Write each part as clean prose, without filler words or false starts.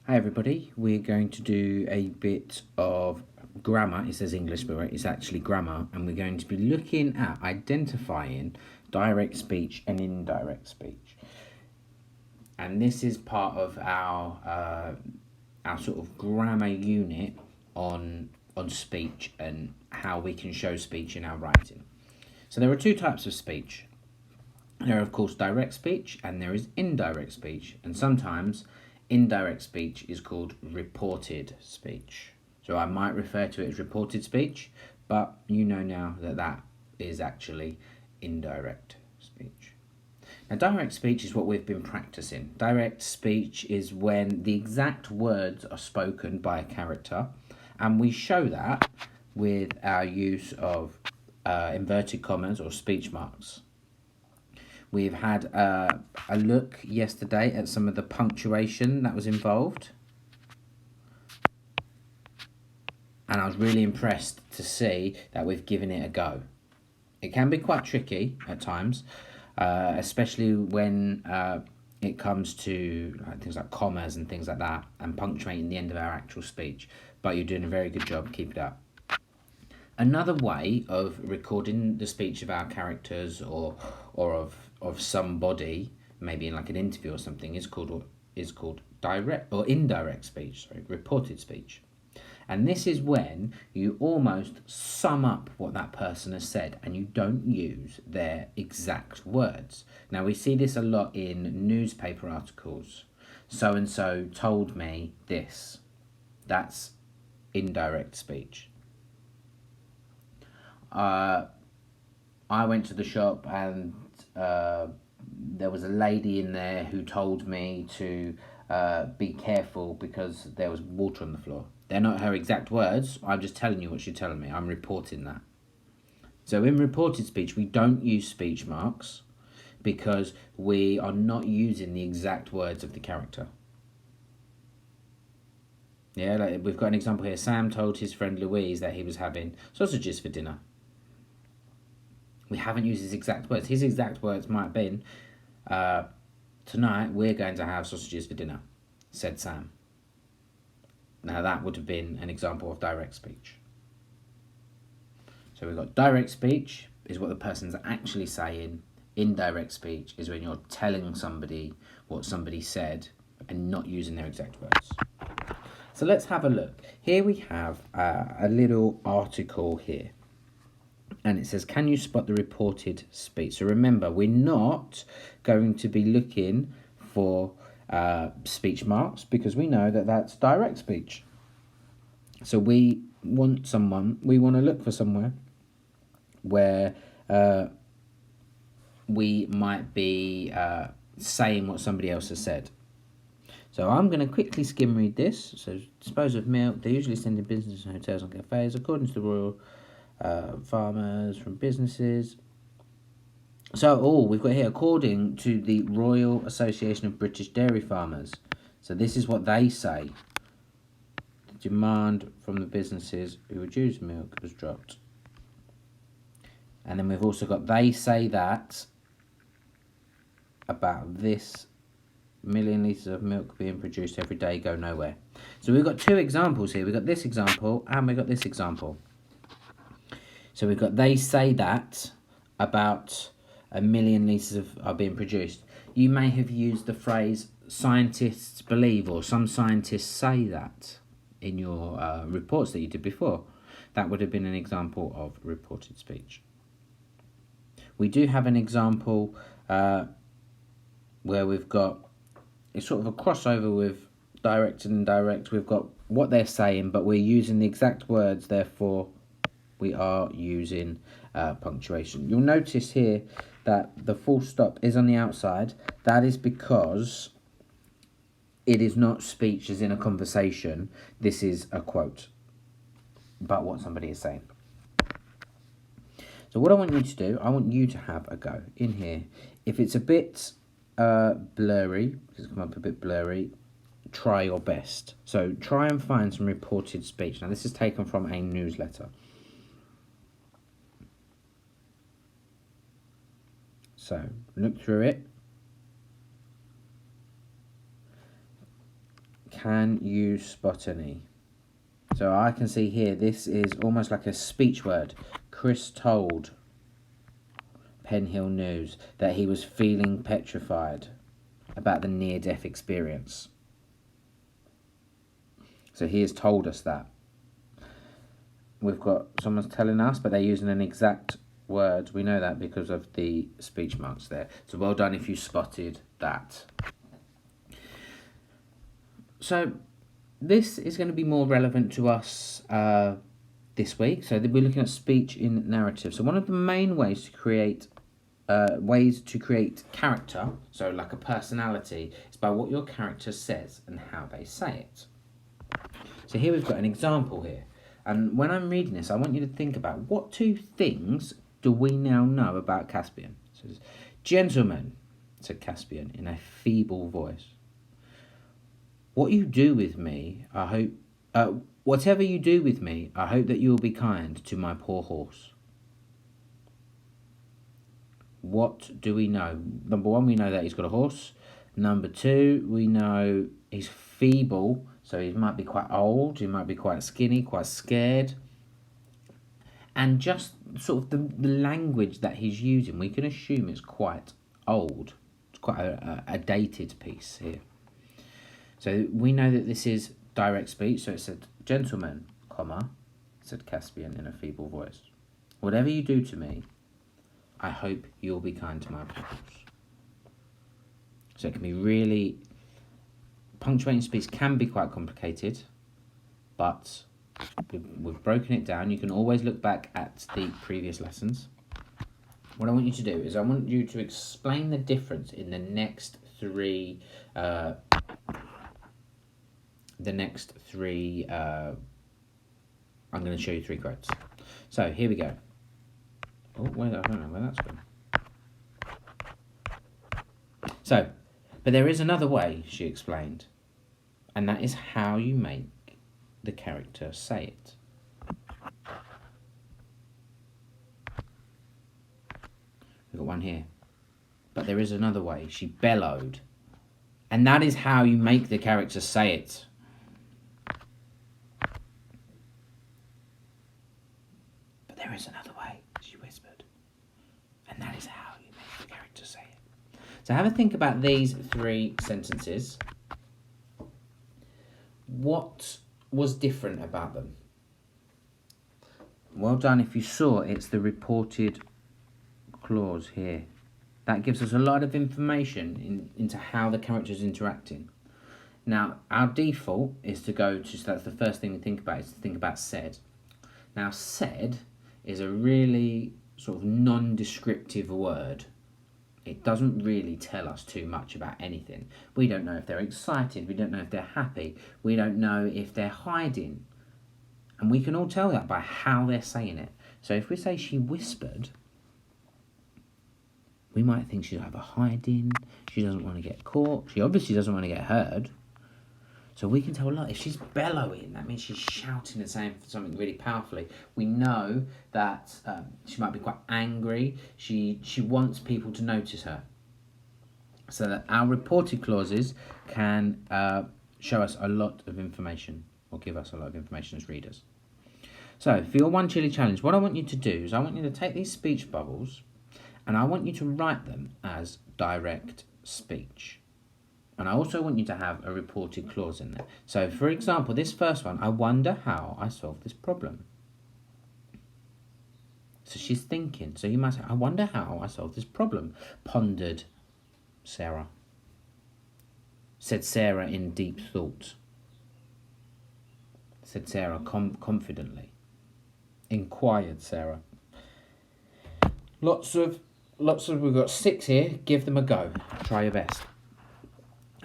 Hi everybody, we're going to do a bit of grammar. It says English, but it's actually grammar, and we're going to be looking at identifying direct speech and indirect speech. And this is part of our sort of grammar unit on speech and how we can show speech in our writing. So there are two types of speech. There are, of course, direct speech and there is indirect speech. And sometimes indirect speech is called reported speech. So I might refer to it as reported speech, but you know now that that is actually indirect speech. Now, direct speech is what we've been practicing. Direct speech is when the exact words are spoken by a character, and we show that with our use of inverted commas or speech marks. We've had a look yesterday at some of the punctuation that was involved. And I was really impressed to see that we've given it a go. It can be quite tricky at times, especially when it comes to things like commas and things like that, and punctuating the end of our actual speech. But you're doing a very good job. Keep it up. Another way of recording the speech of our characters or of somebody, maybe in like an interview or something, is called direct or indirect speech. Sorry, reported speech. And this is when you almost sum up what that person has said and you don't use their exact words. Now, we see this a lot in newspaper articles. So and so told me this. That's indirect speech. I went to the shop and there was a lady in there who told me to be careful because there was water on the floor. They're not her exact words. I'm just telling you what she's telling me. I'm reporting that. So in reported speech, we don't use speech marks because we are not using the exact words of the character. Yeah, like we've got an example here. Sam told his friend Louise that he was having sausages for dinner. We haven't used his exact words. His exact words might have been, tonight we're going to have sausages for dinner, said Sam. Now that would have been an example of direct speech. So we've got direct speech is what the person's actually saying. Indirect speech is when you're telling somebody what somebody said and not using their exact words. So let's have a look. Here we have a little article here. And it says, can you spot the reported speech? So remember, we're not going to be looking for speech marks because we know that that's direct speech. So we want to look for somewhere where we might be saying what somebody else has said. So I'm going to quickly skim read this. So dispose of milk. They usually send in businesses, hotels and cafes. According to the Royal farmers from businesses. So, we've got here, according to the Royal Association of British Dairy Farmers. So this is what they say. The demand from the businesses who reduce milk has dropped. And then we've also got, they say that about this million litres of milk being produced every day go nowhere. So we've got two examples here. We've got this example and we've got this example. So we've got, they say that about 1 million litres are being produced. You may have used the phrase scientists believe, or some scientists say that in your reports that you did before. That would have been an example of reported speech. We do have an example where we've got, it's sort of a crossover with direct and indirect. We've got what they're saying, but we're using the exact words, therefore we are using punctuation. You'll notice here that the full stop is on the outside. That is because it is not speech as in a conversation. This is a quote about what somebody is saying. So what I want you to do, I want you to have a go in here. If it's a bit blurry, it's come up a bit blurry, try your best. So try and find some reported speech. Now this is taken from a newsletter. So look through it. Can you spot any? So I can see here, this is almost like a speech word. Chris told Penhill News that he was feeling petrified about the near-death experience. So he has told us that. We've got someone's telling us, but they're using an exact word. We know that because of the speech marks there. So well done if you spotted that. So this is going to be more relevant to us this week. So we're looking at speech in narrative. So one of the main ways to create character, so like a personality, is by what your character says and how they say it. So here we've got an example here. And when I'm reading this, I want you to think about what two things do we now know about Caspian. So, gentlemen, said Caspian in a feeble voice. What you do with me, I hope, whatever you do with me, I hope that you will be kind to my poor horse. What do we know? Number one, we know that he's got a horse. Number two, we know he's feeble, so he might be quite old, he might be quite skinny, quite scared. And just sort of the language that he's using, we can assume it's quite old. It's quite a dated piece here. So we know that this is direct speech, so it said, gentlemen, comma, said Caspian in a feeble voice. Whatever you do to me, I hope you'll be kind to my horse. So it can be really... Punctuating speech can be quite complicated, but we've broken it down. You can always look back at the previous lessons. What I want you to do is I want you to explain the difference in the next three... I'm going to show you 3 quotes. So here we go. Oh, I don't know where that's gone. So, but there is another way, she explained, and that is how you make the character say it. We've got one here. But there is another way. She bellowed. And that is how you make the character say it. But there is another way, she whispered. And that is how you make the character say it. So have a think about these 3 sentences. What was different about them? Well done if you saw it's the reported clause here. That gives us a lot of information into how the character is interacting. Now, our default is to go to, so that's the first thing we think about, is to think about said. Now, said is a really sort of non-descriptive word. It doesn't really tell us too much about anything. We don't know if they're excited, we don't know if they're happy, we don't know if they're hiding. And we can all tell that by how they're saying it. So if we say she whispered, we might think she's either hiding, she doesn't want to get caught, she obviously doesn't want to get heard. So we can tell a lot. If she's bellowing, that means she's shouting and saying something really powerfully. We know that she might be quite angry. She wants people to notice her. So that our reported clauses can show us a lot of information, or give us a lot of information as readers. So for your One Chili Challenge, what I want you to do is I want you to take these speech bubbles and I want you to write them as direct speech. And I also want you to have a reported clause in there. So, for example, this first one, I wonder how I solved this problem. So she's thinking. So you might say, I wonder how I solved this problem, pondered Sarah. Said Sarah in deep thought. Said Sarah confidently. Inquired Sarah. Lots of, we've got 6 here. Give them a go. Try your best.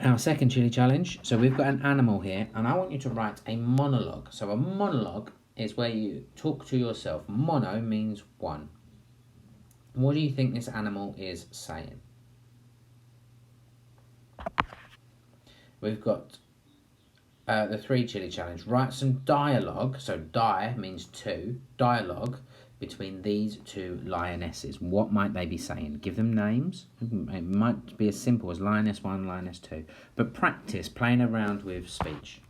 Our second chili challenge. So we've got an animal here, and I want you to write a monologue. So a monologue is where you talk to yourself. Mono means one. What do you think this animal is saying? We've got the 3 chili challenge. Write some dialogue. So die means 2. Dialogue between these two lionesses. What might they be saying? Give them names. It might be as simple as lioness 1, lioness 2. But practice playing around with speech.